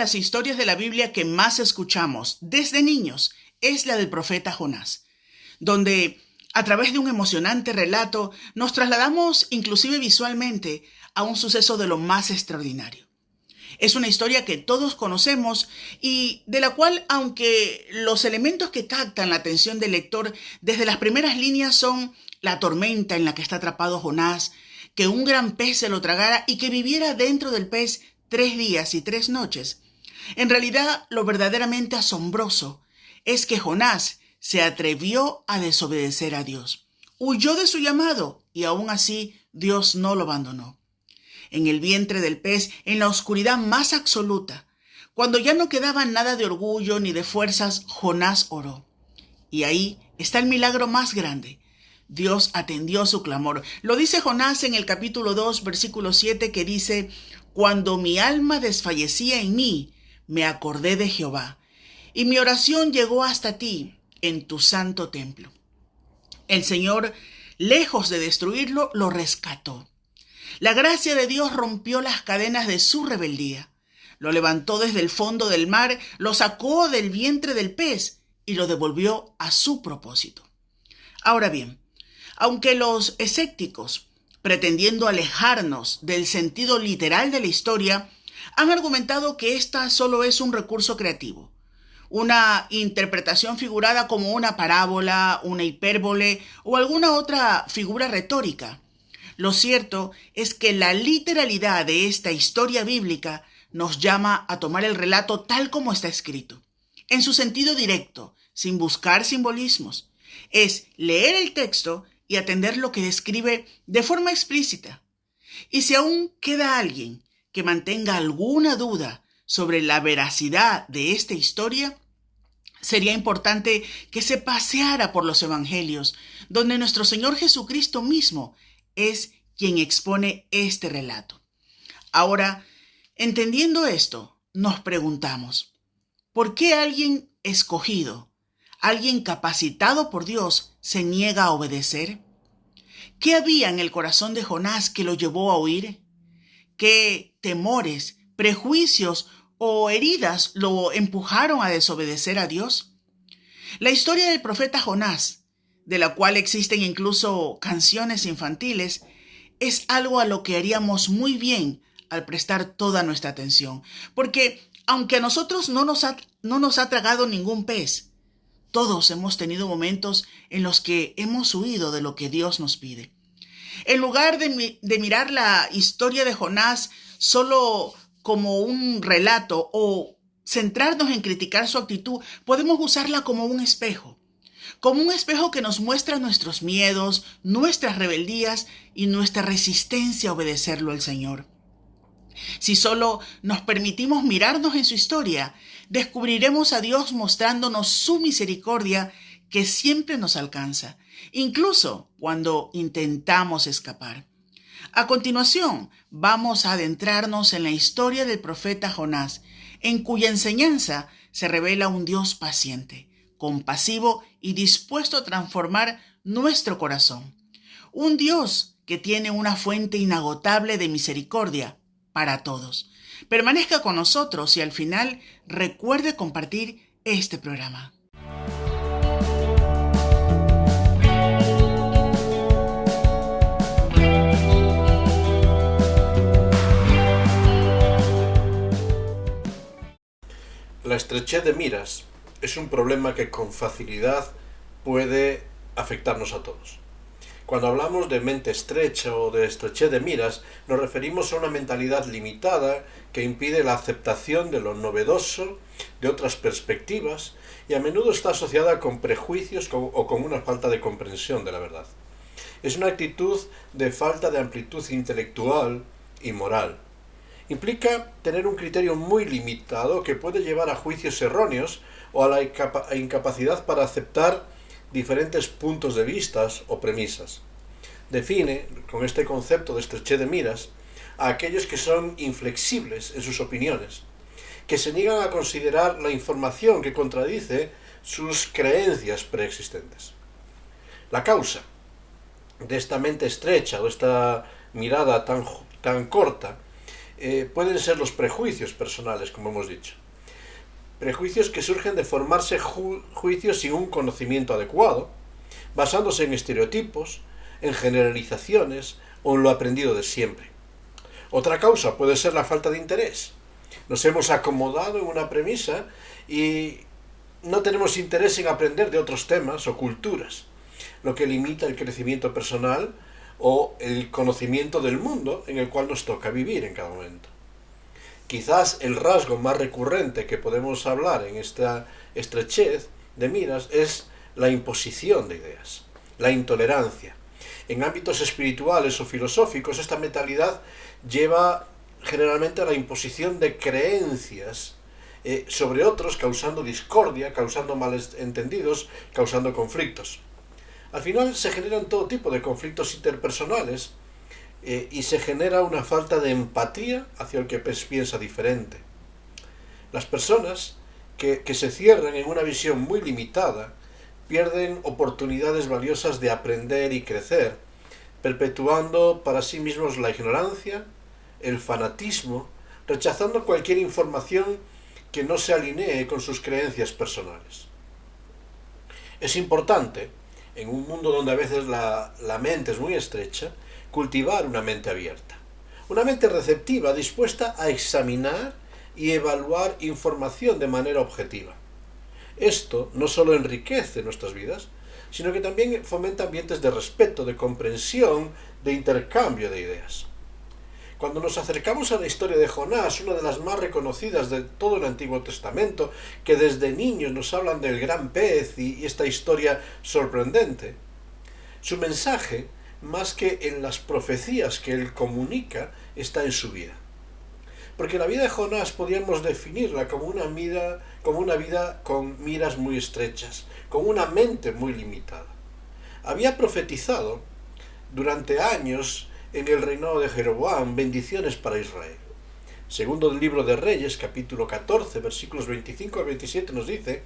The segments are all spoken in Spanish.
las historias de la Biblia que más escuchamos desde niños es la del profeta Jonás, donde a través de un emocionante relato nos trasladamos inclusive visualmente a un suceso de lo más extraordinario. Es una historia que todos conocemos y de la cual, aunque los elementos que captan la atención del lector desde las primeras líneas son la tormenta en la que está atrapado Jonás, que un gran pez se lo tragara y que viviera dentro del pez 3 días y 3 noches, en realidad lo verdaderamente asombroso es que Jonás se atrevió a desobedecer a Dios. Huyó de su llamado y aún así Dios no lo abandonó. En el vientre del pez, en la oscuridad más absoluta, cuando ya no quedaba nada de orgullo ni de fuerzas, Jonás oró. Y ahí está el milagro más grande. Dios atendió su clamor. Lo dice Jonás en el capítulo 2, versículo 7, que dice: «Cuando mi alma desfallecía en mí, me acordé de Jehová, y mi oración llegó hasta ti en tu santo templo». El Señor, lejos de destruirlo, lo rescató. La gracia de Dios rompió las cadenas de su rebeldía. Lo levantó desde el fondo del mar, lo sacó del vientre del pez y lo devolvió a su propósito. Ahora bien, aunque los escépticos, pretendiendo alejarnos del sentido literal de la historia, han argumentado que esta solo es un recurso creativo, una interpretación figurada como una parábola, una hipérbole o alguna otra figura retórica. Lo cierto es que la literalidad de esta historia bíblica nos llama a tomar el relato tal como está escrito, en su sentido directo, sin buscar simbolismos. Es leer el texto y atender lo que describe de forma explícita. Y si aún queda alguien que mantenga alguna duda sobre la veracidad de esta historia, sería importante que se paseara por los evangelios, donde nuestro Señor Jesucristo mismo es quien expone este relato. Ahora, entendiendo esto, nos preguntamos, ¿por qué alguien escogido, alguien capacitado por Dios, se niega a obedecer? ¿Qué había en el corazón de Jonás que lo llevó a huir? ¿Qué temores, prejuicios o heridas lo empujaron a desobedecer a Dios? La historia del profeta Jonás, de la cual existen incluso canciones infantiles, es algo a lo que haríamos muy bien al prestar toda nuestra atención. Porque aunque a nosotros no nos ha tragado ningún pez, todos hemos tenido momentos en los que hemos huido de lo que Dios nos pide. En lugar de mirar la historia de Jonás solo como un relato o centrarnos en criticar su actitud, podemos usarla como un espejo que nos muestra nuestros miedos, nuestras rebeldías y nuestra resistencia a obedecerlo al Señor. Si solo nos permitimos mirarnos en su historia, descubriremos a Dios mostrándonos su misericordia que siempre nos alcanza, incluso cuando intentamos escapar. A continuación, vamos a adentrarnos en la historia del profeta Jonás, en cuya enseñanza se revela un Dios paciente, compasivo y dispuesto a transformar nuestro corazón. Un Dios que tiene una fuente inagotable de misericordia para todos. Permanezca con nosotros y al final recuerde compartir este programa. La estrechez de miras es un problema que con facilidad puede afectarnos a todos. Cuando hablamos de mente estrecha o de estrechez de miras, nos referimos a una mentalidad limitada que impide la aceptación de lo novedoso, de otras perspectivas, y a menudo está asociada con prejuicios o con una falta de comprensión de la verdad. Es una actitud de falta de amplitud intelectual y moral. Implica tener un criterio muy limitado que puede llevar a juicios erróneos o a la incapacidad para aceptar diferentes puntos de vista o premisas. Define, con este concepto de estrechez de miras, a aquellos que son inflexibles en sus opiniones, que se niegan a considerar la información que contradice sus creencias preexistentes. La causa de esta mente estrecha o esta mirada tan corta pueden ser los prejuicios personales, como hemos dicho. Prejuicios que surgen de formarse juicios sin un conocimiento adecuado, basándose en estereotipos, en generalizaciones o en lo aprendido de siempre. Otra causa puede ser la falta de interés. Nos hemos acomodado en una premisa y no tenemos interés en aprender de otros temas o culturas, lo que limita el crecimiento personal o el conocimiento del mundo en el cual nos toca vivir en cada momento. Quizás el rasgo más recurrente que podemos hablar en esta estrechez de miras es la imposición de ideas, la intolerancia. En ámbitos espirituales o filosóficos, esta mentalidad lleva generalmente a la imposición de creencias sobre otros, causando discordia, causando malentendidos, causando conflictos. Al final se generan todo tipo de conflictos interpersonales y se genera una falta de empatía hacia el que piensa diferente. Las personas que se cierran en una visión muy limitada pierden oportunidades valiosas de aprender y crecer, perpetuando para sí mismos la ignorancia, el fanatismo, rechazando cualquier información que no se alinee con sus creencias personales. Es importante, en un mundo donde a veces la mente es muy estrecha, cultivar una mente abierta, una mente receptiva, dispuesta a examinar y evaluar información de manera objetiva. Esto no solo enriquece nuestras vidas, sino que también fomenta ambientes de respeto, de comprensión, de intercambio de ideas. Cuando nos acercamos a la historia de Jonás, una de las más reconocidas de todo el Antiguo Testamento, que desde niños nos hablan del gran pez y esta historia sorprendente, su mensaje, más que en las profecías que él comunica, está en su vida. Porque la vida de Jonás podríamos definirla como una vida con miras muy estrechas, con una mente muy limitada. Había profetizado durante años en el reinado de Jeroboam bendiciones para Israel. Segundo el libro de Reyes, capítulo 14, versículos 25 al 27, nos dice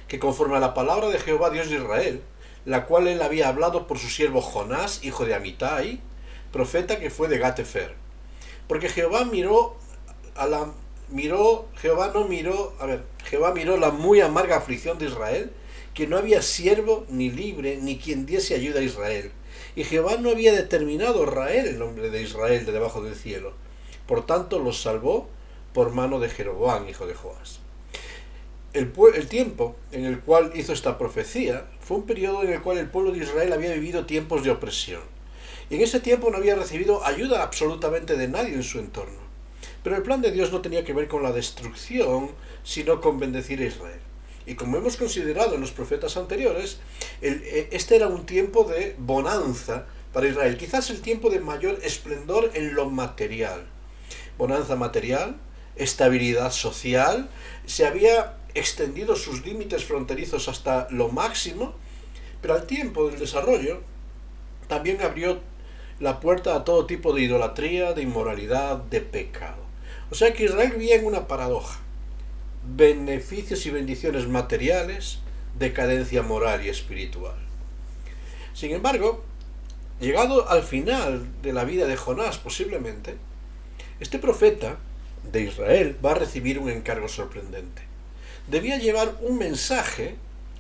que conforme a la palabra de Jehová Dios de Israel, la cual él había hablado por su siervo Jonás, hijo de Amitai, profeta que fue de Gat-Hefer. Porque Jehová miró la muy amarga aflicción de Israel, que no había siervo ni libre, ni quien diese ayuda a Israel. Y Jehová no había determinado raer el nombre de Israel de debajo del cielo. Por tanto, los salvó por mano de Jeroboam, hijo de Joás. El tiempo en el cual hizo esta profecía fue un periodo en el cual el pueblo de Israel había vivido tiempos de opresión. Y en ese tiempo no había recibido ayuda absolutamente de nadie en su entorno. Pero el plan de Dios no tenía que ver con la destrucción, sino con bendecir a Israel. Y como hemos considerado en los profetas anteriores, este era un tiempo de bonanza para Israel. Quizás el tiempo de mayor esplendor en lo material. Bonanza material, estabilidad social, se había extendido sus límites fronterizos hasta lo máximo, pero al tiempo del desarrollo también abrió la puerta a todo tipo de idolatría, de inmoralidad, de pecado. O sea que Israel vivía en una paradoja. Beneficios y bendiciones materiales, decadencia moral y espiritual. Sin embargo, llegado al final de la vida de Jonás posiblemente, este profeta de Israel va a recibir un encargo sorprendente. Debía llevar un mensaje,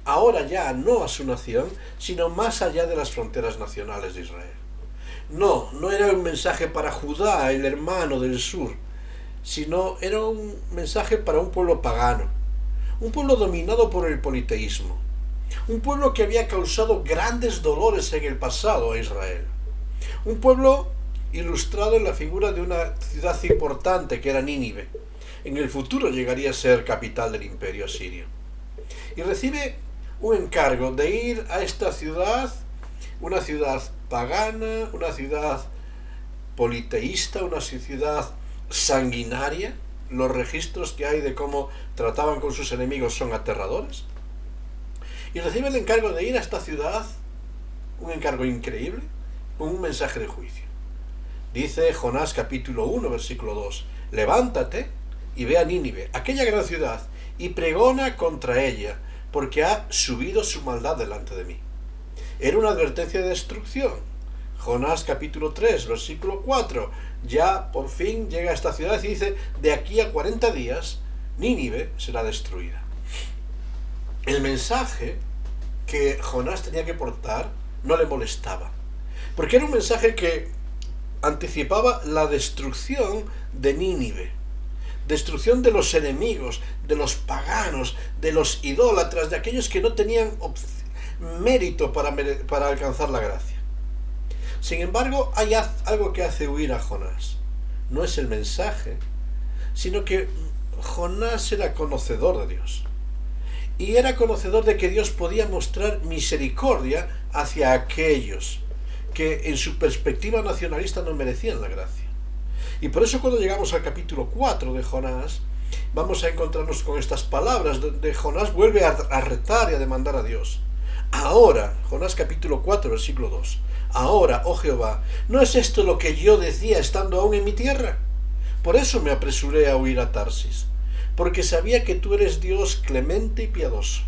ahora ya no a su nación, sino más allá de las fronteras nacionales de Israel. No era un mensaje para Judá, el hermano del sur, sino era un mensaje para un pueblo pagano, un pueblo dominado por el politeísmo, un pueblo que había causado grandes dolores en el pasado a Israel, un pueblo ilustrado en la figura de una ciudad importante que era Nínive. En el futuro llegaría a ser capital del imperio asirio. Y recibe un encargo de ir a esta ciudad, una ciudad pagana, una ciudad politeísta, una ciudad sanguinaria. Los registros que hay de cómo trataban con sus enemigos son aterradores. Y recibe el encargo de ir a esta ciudad, un encargo increíble, con un mensaje de juicio. Dice Jonás capítulo 1, versículo 2, levántate y ve a Nínive, aquella gran ciudad, y pregona contra ella, porque ha subido su maldad delante de mí. Era una advertencia de destrucción. Jonás capítulo 3, versículo 4. Ya por fin llega a esta ciudad y dice, de aquí a 40 días, Nínive será destruida. El mensaje que Jonás tenía que portar no le molestaba, porque era un mensaje que anticipaba la destrucción de Nínive, destrucción de los enemigos, de los paganos, de los idólatras, de aquellos que no tenían mérito para alcanzar la gracia. Sin embargo, hay algo que hace huir a Jonás. No es el mensaje, sino que Jonás era conocedor de Dios. Y era conocedor de que Dios podía mostrar misericordia hacia aquellos que en su perspectiva nacionalista no merecían la gracia. Y por eso cuando llegamos al capítulo 4 de Jonás, vamos a encontrarnos con estas palabras donde Jonás vuelve a retar y a demandar a Dios. Ahora, Jonás capítulo 4, versículo 2. Ahora, oh Jehová, ¿no es esto lo que yo decía estando aún en mi tierra? Por eso me apresuré a huir a Tarsis, porque sabía que tú eres Dios clemente y piadoso,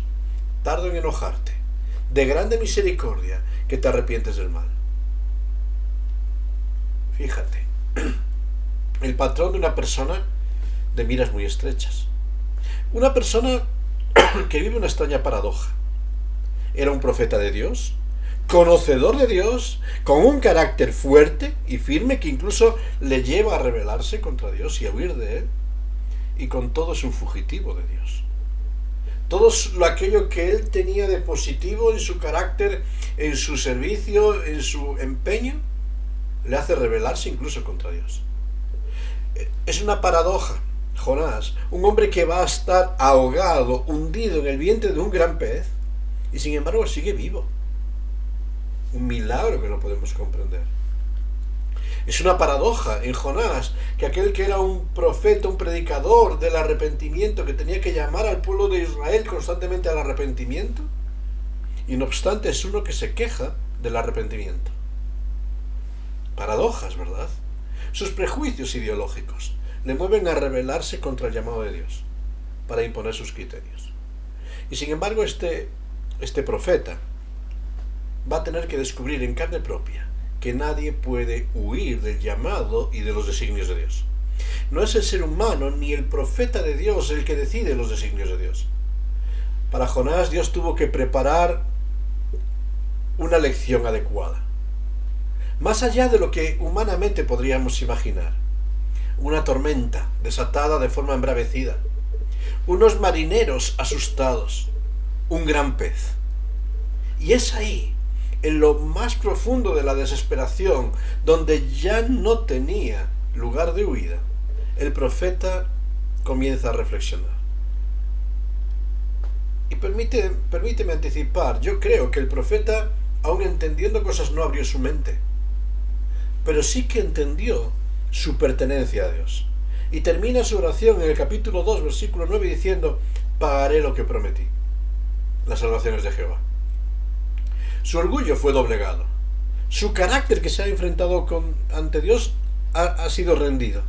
tardo en enojarte, de grande misericordia, que te arrepientes del mal. Fíjate, el patrón de una persona de miras muy estrechas. Una persona que vive una extraña paradoja. Era un profeta de Dios, conocedor de Dios, con un carácter fuerte y firme que incluso le lleva a rebelarse contra Dios y a huir de él, y con todo es un fugitivo de Dios. Todo aquello que él tenía de positivo en su carácter, en su servicio, en su empeño, le hace rebelarse incluso contra Dios. Es una paradoja, Jonás, un hombre que va a estar ahogado, hundido en el vientre de un gran pez, y sin embargo sigue vivo. Un milagro que no podemos comprender. Es una paradoja en Jonás que aquel que era un profeta, un predicador del arrepentimiento, que tenía que llamar al pueblo de Israel constantemente al arrepentimiento, y no obstante es uno que se queja del arrepentimiento. Paradojas, ¿verdad? Sus prejuicios ideológicos le mueven a rebelarse contra el llamado de Dios para imponer sus criterios. Y sin embargo este profeta va a tener que descubrir en carne propia que nadie puede huir del llamado y de los designios de Dios. No es el ser humano ni el profeta de Dios el que decide los designios de Dios. Para Jonás Dios tuvo que preparar una lección adecuada, más allá de lo que humanamente podríamos imaginar. Una tormenta desatada de forma embravecida, unos marineros asustados, un gran pez. Y es ahí, en lo más profundo de la desesperación, donde ya no tenía lugar de huida, el profeta comienza a reflexionar. Y permíteme anticipar, yo creo que el profeta, aun entendiendo cosas, no abrió su mente, pero sí que entendió su pertenencia a Dios. Y termina su oración en el capítulo 2, versículo 9, diciendo: pagaré lo que prometí. Las salvaciones de Jehová. Su orgullo fue doblegado. Su carácter, que se ha enfrentado ante Dios, ha sido rendido.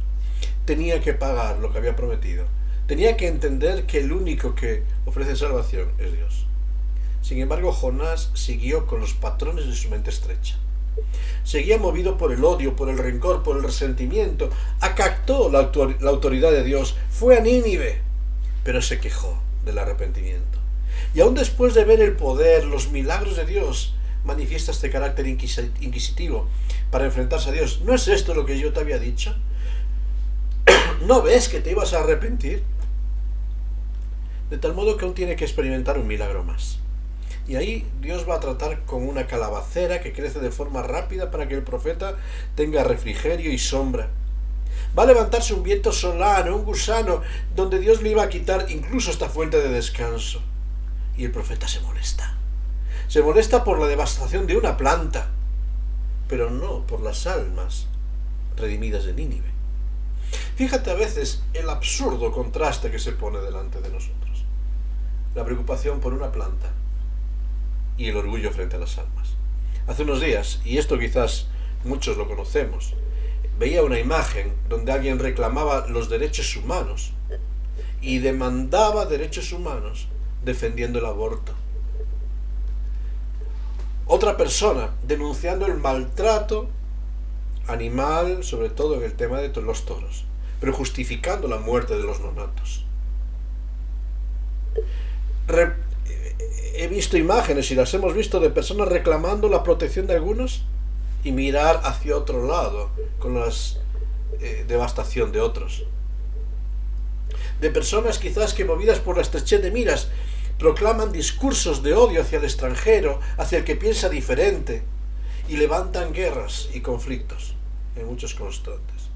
Tenía que pagar lo que había prometido. Tenía que entender que el único que ofrece salvación es Dios. Sin embargo, Jonás siguió con los patrones de su mente estrecha. Seguía movido por el odio, por el rencor, por el resentimiento. Acató la autoridad de Dios. Fue a Nínive, pero se quejó del arrepentimiento. Y aún después de ver el poder, los milagros de Dios, manifiesta este carácter inquisitivo para enfrentarse a Dios. ¿No es esto lo que yo te había dicho? ¿No ves que te ibas a arrepentir? De tal modo que aún tiene que experimentar un milagro más. Y ahí Dios va a tratar con una calabacera que crece de forma rápida para que el profeta tenga refrigerio y sombra. Va a levantarse un viento solano, un gusano, donde Dios le iba a quitar incluso esta fuente de descanso. Y el profeta se molesta. Se molesta por la devastación de una planta, pero no por las almas redimidas de Nínive. Fíjate a veces el absurdo contraste que se pone delante de nosotros. La preocupación por una planta y el orgullo frente a las almas. Hace unos días, y esto quizás muchos lo conocemos, veía una imagen donde alguien reclamaba los derechos humanos y demandaba derechos humanos defendiendo el aborto. Otra persona denunciando el maltrato animal, sobre todo en el tema de los toros, pero justificando la muerte de los nonatos. He visto imágenes y las hemos visto de personas reclamando la protección de algunos y mirar hacia otro lado con la devastación de otros. De personas quizás que, movidas por la estrechez de miras, proclaman discursos de odio hacia el extranjero, hacia el que piensa diferente, y levantan guerras y conflictos en muchos constantes.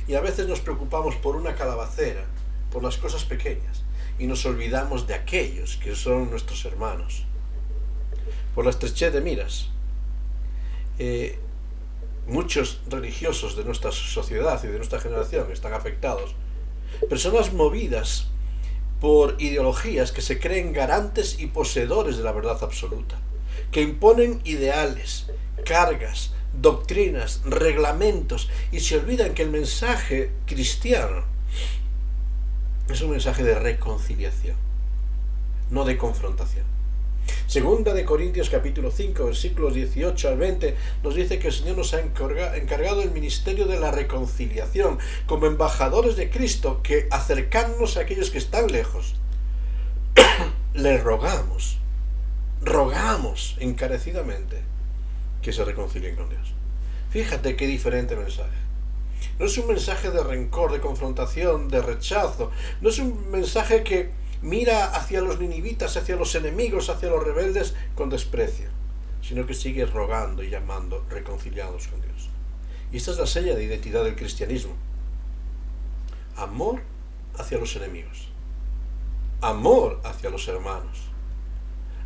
Y a veces nos preocupamos por una calabacera, por las cosas pequeñas, y nos olvidamos de aquellos que son nuestros hermanos. Por la estrechez de miras, muchos religiosos de nuestra sociedad y de nuestra generación están afectados. Personas movidas por ideologías que se creen garantes y poseedores de la verdad absoluta, que imponen ideales, cargas, doctrinas, reglamentos, y se olvidan que el mensaje cristiano es un mensaje de reconciliación, no de confrontación. Segunda de Corintios capítulo 5, versículos 18 al 20, nos dice que el Señor nos ha encargado el ministerio de la reconciliación, como embajadores de Cristo, que acercándonos a aquellos que están lejos, les rogamos encarecidamente que se reconcilien con Dios. Fíjate qué diferente mensaje. No es un mensaje de rencor, de confrontación, de rechazo. No es un mensaje que mira hacia los ninivitas, hacia los enemigos, hacia los rebeldes con desprecio, sino que sigue rogando y llamando, reconciliados con Dios. Y esta es la seña de identidad del cristianismo. Amor hacia los enemigos. Amor hacia los hermanos.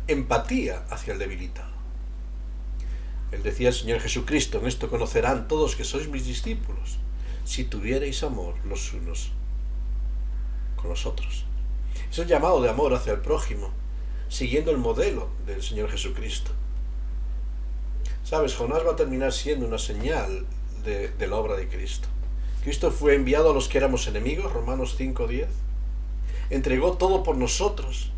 Empatía hacia el debilitado. Él decía el Señor Jesucristo: en esto conocerán todos que sois mis discípulos, si tuvierais amor los unos con los otros. Es el llamado de amor hacia el prójimo, siguiendo el modelo del Señor Jesucristo. Sabes, Jonás va a terminar siendo una señal de la obra de Cristo. Cristo fue enviado a los que éramos enemigos, Romanos 5:10. Entregó todo por nosotros.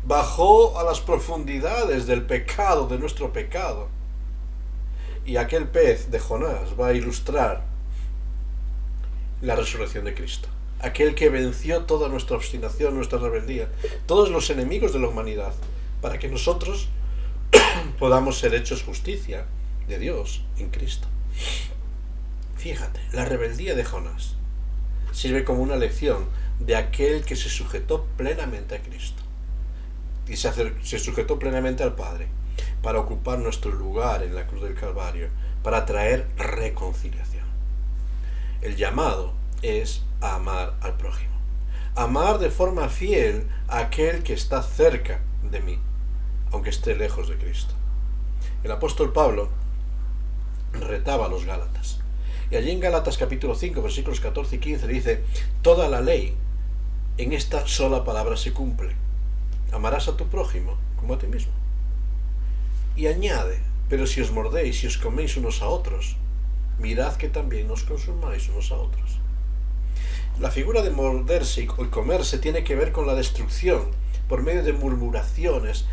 Bajó a las profundidades del pecado, de nuestro pecado. Y aquel pez de Jonás va a ilustrar la resurrección de Cristo. Aquel que venció toda nuestra obstinación, nuestra rebeldía, todos los enemigos de la humanidad, para que nosotros podamos ser hechos justicia de Dios en Cristo. Fíjate, la rebeldía de Jonás sirve como una lección de aquel que se sujetó plenamente a Cristo y se sujetó plenamente al Padre para ocupar nuestro lugar en la cruz del Calvario, para traer reconciliación. El llamado es a amar al prójimo, amar de forma fiel a aquel que está cerca de mí, aunque esté lejos de Cristo. El apóstol Pablo retaba a los Gálatas, y allí en Gálatas capítulo 5 versículos 14 y 15 dice: toda la ley en esta sola palabra se cumple: amarás a tu prójimo como a ti mismo. Y añade: pero si os mordéis y os coméis unos a otros, mirad que también os consumáis unos a otros. La figura de morderse y comerse tiene que ver con la destrucción, por medio de murmuraciones,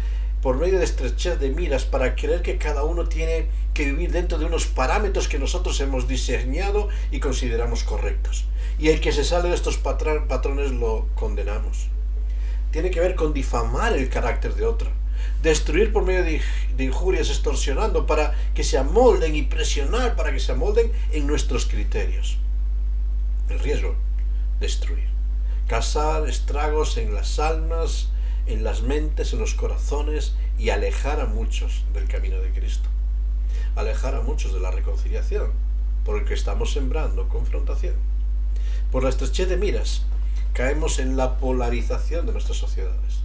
por medio de estrechez de miras, para creer que cada uno tiene que vivir dentro de unos parámetros que nosotros hemos diseñado y consideramos correctos. Y el que se sale de estos patrones lo condenamos. Tiene que ver con difamar el carácter de otro, destruir por medio de injurias, extorsionando para que se amolden, y presionar para que se amolden en nuestros criterios. El riesgo: destruir, causar estragos en las almas, en las mentes, en los corazones, y alejar a muchos del camino de Cristo, alejar a muchos de la reconciliación, porque estamos sembrando confrontación. Por la estrechez de miras caemos en la polarización de nuestras sociedades,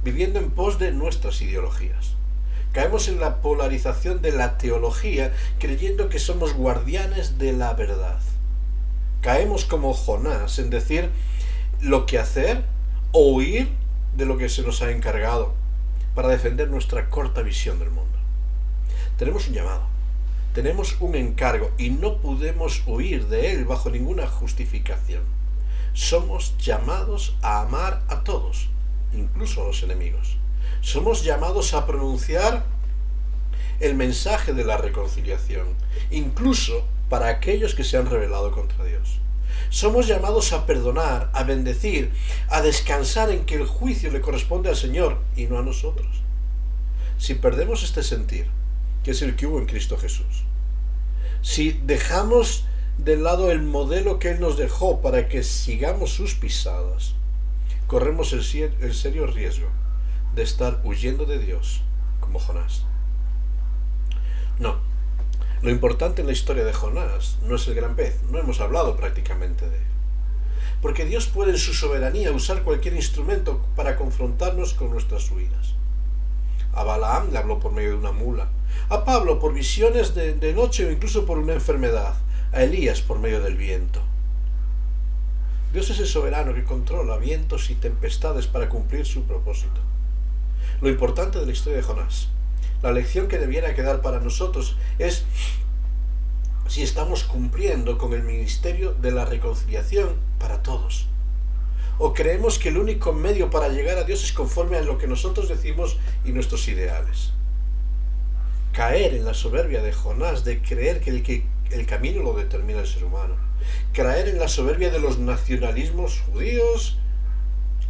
viviendo en pos de nuestras ideologías. Caemos en la polarización de la teología, creyendo que somos guardianes de la verdad. Caemos como Jonás en decir lo que hacer o huir de lo que se nos ha encargado para defender nuestra corta visión del mundo. Tenemos un llamado, tenemos un encargo, y no podemos huir de él bajo ninguna justificación. Somos llamados a amar a todos, incluso a los enemigos. Somos llamados a pronunciar el mensaje de la reconciliación, incluso para aquellos que se han rebelado contra Dios. Somos llamados a perdonar, a bendecir, a descansar en que el juicio le corresponde al Señor y no a nosotros. Si perdemos este sentir, que es el que hubo en Cristo Jesús, si dejamos de lado el modelo que Él nos dejó para que sigamos sus pisadas, corremos el serio riesgo de estar huyendo de Dios como Jonás. No, lo importante en la historia de Jonás no es el gran pez, no hemos hablado prácticamente de él. Porque Dios puede en su soberanía usar cualquier instrumento para confrontarnos con nuestras huidas. A Balaam le habló por medio de una mula, a Pablo por visiones de noche o incluso por una enfermedad, a Elías por medio del viento. Dios es el soberano que controla vientos y tempestades para cumplir su propósito. Lo importante de la historia de Jonás, la lección que debiera quedar para nosotros es si estamos cumpliendo con el ministerio de la reconciliación para todos. O creemos que el único medio para llegar a Dios es conforme a lo que nosotros decimos y nuestros ideales. Caer en la soberbia de Jonás de creer que el camino lo determina el ser humano. Caer en la soberbia de los nacionalismos judíos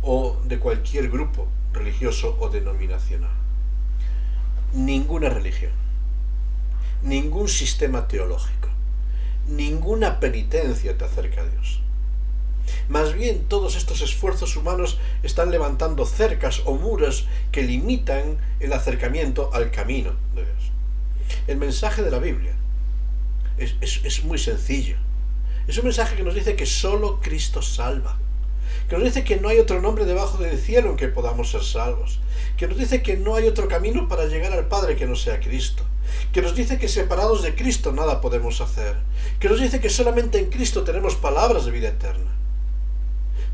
o de cualquier grupo religioso o denominacional. Ninguna religión, ningún sistema teológico, ninguna penitencia te acerca a Dios. Más bien, todos estos esfuerzos humanos están levantando cercas o muros que limitan el acercamiento al camino de Dios. El mensaje de la Biblia es muy sencillo. Es un mensaje que nos dice que solo Cristo salva, que nos dice que no hay otro nombre debajo del cielo en que podamos ser salvos, que nos dice que no hay otro camino para llegar al Padre que no sea Cristo, que nos dice que separados de Cristo nada podemos hacer, que nos dice que solamente en Cristo tenemos palabras de vida eterna.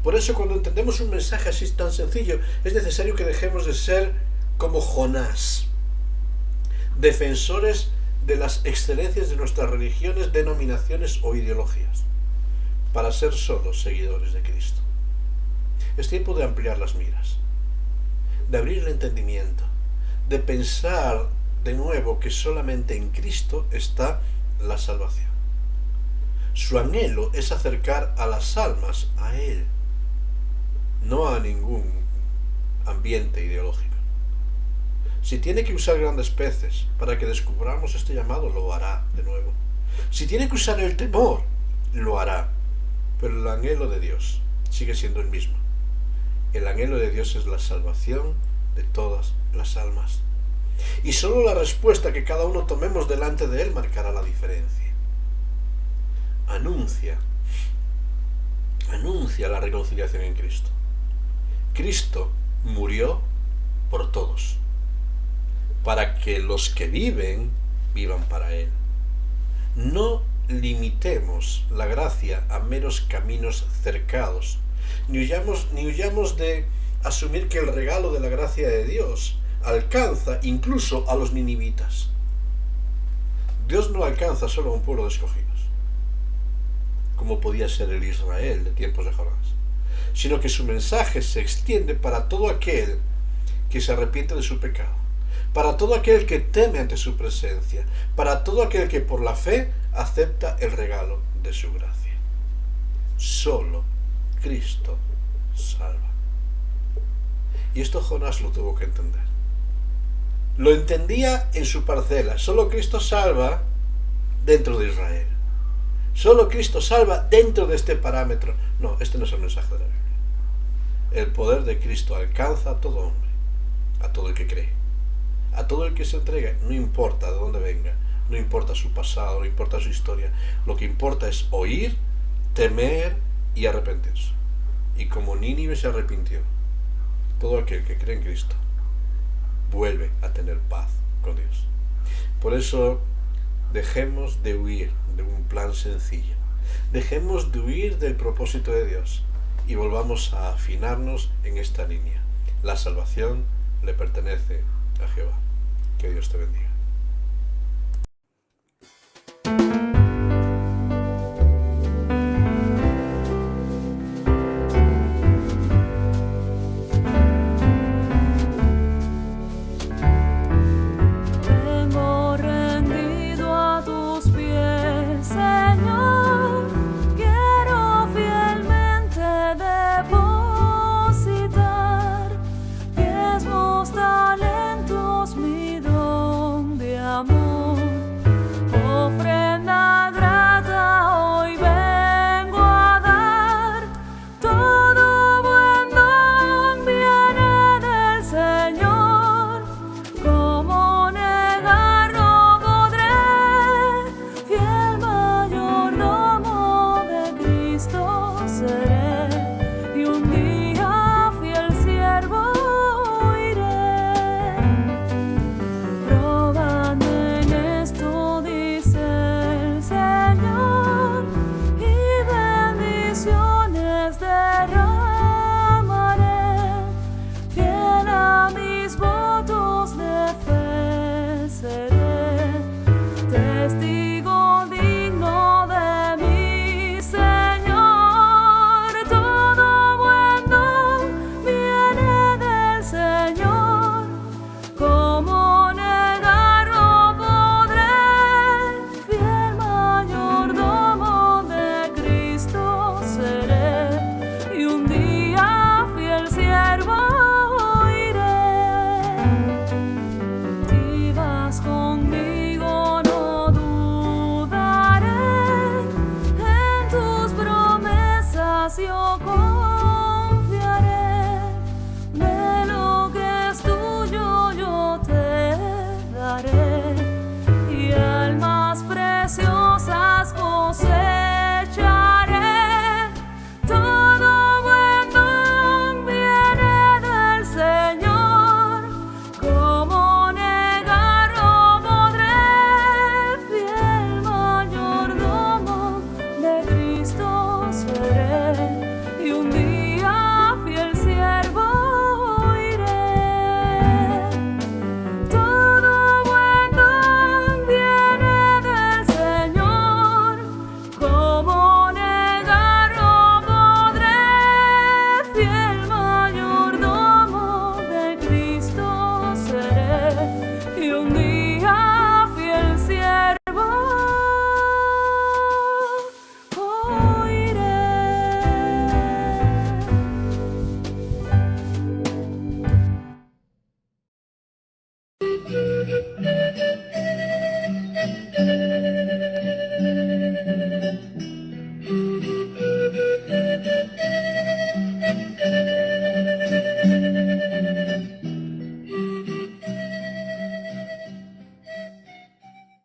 Por eso, cuando entendemos un mensaje así tan sencillo, es necesario que dejemos de ser como Jonás, defensores de las excelencias de nuestras religiones, denominaciones o ideologías, para ser solo seguidores de Cristo. Es tiempo de ampliar las miras, de abrir el entendimiento, de pensar de nuevo que solamente en Cristo está la salvación. Su anhelo es acercar a las almas a Él, no a ningún ambiente ideológico. Si tiene que usar grandes peces para que descubramos este llamado, lo hará de nuevo. Si tiene que usar el temor, lo hará. Pero el anhelo de Dios sigue siendo el mismo. El anhelo de Dios es la salvación de todas las almas. Y solo la respuesta que cada uno tomemos delante de Él marcará la diferencia. Anuncia la reconciliación en Cristo. Cristo murió por todos, para que los que viven para Él. No limitemos la gracia a meros caminos cercados, ni huyamos de asumir que el regalo de la gracia de Dios alcanza incluso a los ninivitas. Dios no alcanza solo a un pueblo de escogidos, como podía ser el Israel de tiempos de Jonás, sino que su mensaje se extiende para todo aquel que se arrepiente de su pecado, para todo aquel que teme ante su presencia, para todo aquel que por la fe acepta el regalo de su gracia. Solo Cristo salva. Y esto Jonás lo tuvo que entender. Lo entendía en su parcela. Solo Cristo salva dentro de Israel. Solo Cristo salva dentro de este parámetro. No, este no es el mensaje de la Biblia. El poder de Cristo alcanza a todo hombre, a todo el que cree, a todo el que se entrega, no importa de dónde venga, no importa su pasado, no importa su historia. Lo que importa es oír, temer y arrepentirse. Y como Nínive se arrepintió, todo aquel que cree en Cristo vuelve a tener paz con Dios. Por eso dejemos de huir de un plan sencillo, dejemos de huir del propósito de Dios y volvamos a afinarnos en esta línea. La salvación le pertenece a Jehová. Que Dios te bendiga.